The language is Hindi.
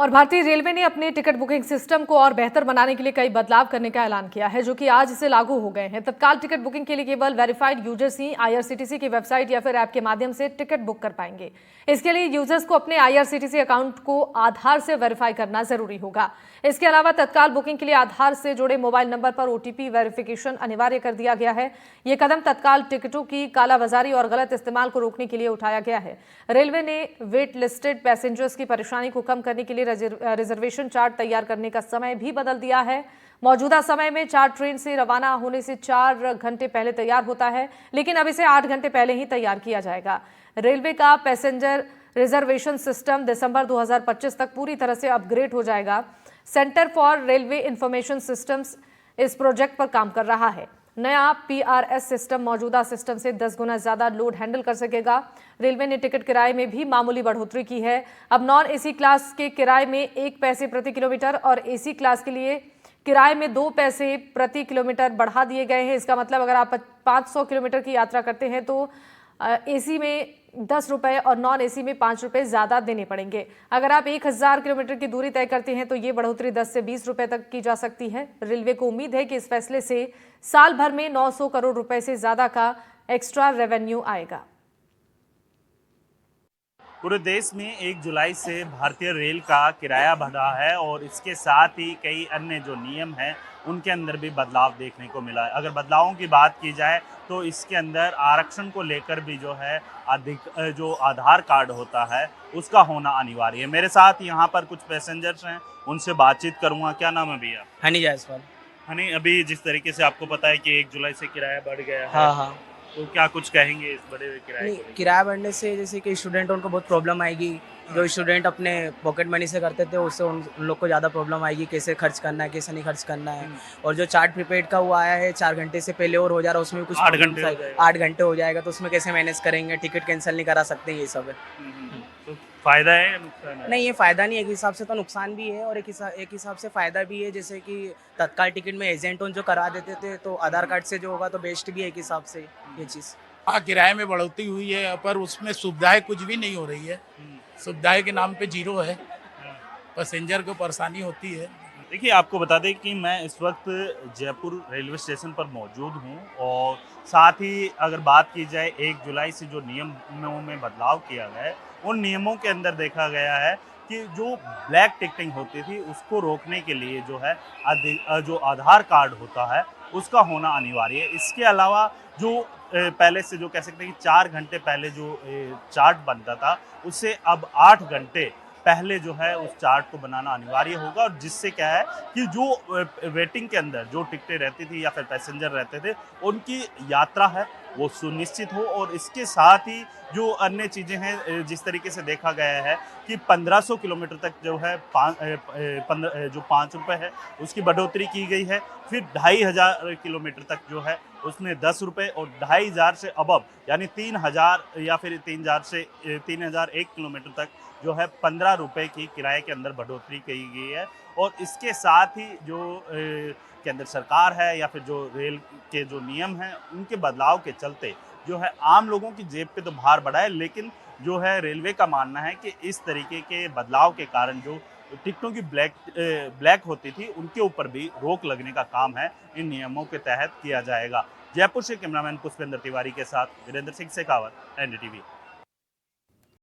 और भारतीय रेलवे ने अपने टिकट बुकिंग सिस्टम को और बेहतर बनाने के लिए कई बदलाव करने का ऐलान किया है, जो कि आज से लागू हो गए हैं। तत्काल टिकट बुकिंग के लिए केवल वेरीफाइड यूजर्स ही आईआरसीटीसी की वेबसाइट या फिर ऐप के माध्यम से टिकट बुक कर पाएंगे। इसके लिए यूजर्स को अपने आईआरसीटीसी अकाउंट को आधार से वेरीफाई करना जरूरी होगा। इसके अलावा तत्काल बुकिंग के लिए आधार से जुड़े मोबाइल नंबर पर ओटीपी वेरिफिकेशन अनिवार्य कर दिया गया है। ये कदम तत्काल टिकटों की कालाबाजारी और गलत इस्तेमाल को रोकने के लिए उठाया गया है। रेलवे ने वेट लिस्टेड पैसेंजर्स की परेशानी को कम करने के लिए रिजर्वेशन चार्ट तैयार करने का समय भी बदल दिया है। मौजूदा समय में चार्ट ट्रेन से रवाना होने से 4 घंटे पहले तैयार होता है, लेकिन अब इसे 8 घंटे पहले ही तैयार किया जाएगा। रेलवे का पैसेंजर रिजर्वेशन सिस्टम दिसंबर 2025 तक पूरी तरह से अपग्रेड हो जाएगा। Centre for railway information systems इस प्रोजेक्ट पर काम कर रहा है। नया पीआरएस सिस्टम मौजूदा सिस्टम से 10 गुना ज्यादा लोड हैंडल कर सकेगा। रेलवे ने टिकट किराए में भी मामूली बढ़ोतरी की है। अब नॉन एसी क्लास के किराए में 1 पैसे प्रति किलोमीटर और एसी क्लास के लिए किराए में 2 पैसे प्रति किलोमीटर बढ़ा दिए गए हैं। इसका मतलब अगर आप 500 किलोमीटर की यात्रा करते हैं तो एसी में 10 रुपए और नॉन एसी में 5 रुपए ज्यादा देने पड़ेंगे। अगर आप 1000 किलोमीटर की दूरी तय करते हैं तो ये बढ़ोतरी 10 से 20 रुपए तक की जा सकती है। रेलवे को उम्मीद है कि इस फैसले से साल भर में 900 करोड़ रुपए से ज्यादा का एक्स्ट्रा रेवेन्यू आएगा। पूरे देश में 1 जुलाई से भारतीय रेल का किराया बढ़ा है और इसके साथ ही कई अन्य जो नियम हैं उनके अंदर भी बदलाव देखने को मिला है। अगर बदलावों की बात की जाए तो इसके अंदर आरक्षण को लेकर भी जो है जो आधार कार्ड होता है उसका होना अनिवार्य है। मेरे साथ यहाँ पर कुछ पैसेंजर्स हैं, उनसे बातचीत करूँगा। क्या नाम है भैया? हनी जायसवाल। हनी, अभी जिस तरीके से आपको पता है कि 1 जुलाई से किराया बढ़ गया है, हाँ हाँ। तो क्या कुछ कहेंगे इस बढ़े हुए किराए नहीं, को लेकर? किराया बढ़ने से जैसे कि स्टूडेंट उनको बहुत प्रॉब्लम आएगी। जो स्टूडेंट अपने पॉकेट मनी से करते थे उससे उन लोग को ज़्यादा प्रॉब्लम आएगी, कैसे खर्च करना है कैसे नहीं खर्च करना है। और जो चार्ट प्रीपेड का हुआ आया है 4 घंटे से पहले और हो जा रहा है, उसमें भी कुछ 8 घंटे हो जाएगा। 8 घंटे हो जाएगा, तो उसमें कैसे मैनेज करेंगे, टिकट कैंसिल नहीं करा सकते, ये सब है। तो फायदा है या नुकसान है? नहीं, ये फ़ायदा नहीं है, एक हिसाब से तो नुकसान भी है और एक हिसाब से फ़ायदा भी है। जैसे कि तत्काल टिकट में एजेंट उन जो करा देते थे, तो आधार कार्ड से जो होगा तो बेस्ट भी है एक हिसाब से ये चीज़। हाँ, किराए में बढ़ोतरी हुई है पर उसमें सुविधाएं कुछ भी नहीं हो रही है। सुविधाएं के नाम पे जीरो है, पैसेंजर को परेशानी होती है। देखिए, आपको बता दें कि मैं इस वक्त जयपुर रेलवे स्टेशन पर मौजूद हूं और साथ ही अगर बात की जाए 1 जुलाई से जो नियमों में बदलाव किया गया है, उन नियमों के अंदर देखा गया है कि जो ब्लैक टिकटिंग होती थी उसको रोकने के लिए जो है जो आधार कार्ड होता है उसका होना अनिवार्य है। इसके अलावा जो पहले से जो कह सकते हैं कि 4 घंटे पहले जो चार्ट बनता था उससे अब 8 घंटे पहले जो है उस चार्ट को बनाना अनिवार्य होगा, और जिससे क्या है कि जो वेटिंग के अंदर जो टिकटें रहती थी या फिर पैसेंजर रहते थे उनकी यात्रा है वो सुनिश्चित हो। और इसके साथ ही जो अन्य चीज़ें हैं, जिस तरीके से देखा गया है कि 1500 किलोमीटर तक जो है 5 रुपये है उसकी बढ़ोतरी की गई है। फिर 2500 किलोमीटर तक जो है उसमें 10 रुपये, और 2500 से अबव यानी 3000 या फिर 3001 किलोमीटर तक जो है 15 रुपये की किराए के अंदर बढ़ोतरी की गई है। और इसके साथ ही जो केंद्र सरकार है या फिर जो रेल के जो नियम हैं उनके बदलाव के चलते जो है आम लोगों की जेब पे तो भार बढ़ा है, लेकिन जो है रेलवे का मानना है कि इस तरीके के बदलाव के कारण जो टिकटों की ब्लैक होती थी उनके ऊपर भी रोक लगने का काम है इन नियमों के तहत किया जाएगा। जयपुर से कैमरामैन पुष्पेंद्र तिवारी के साथ वीरेंद्र सिंह शेखावत, एनडीटीवी।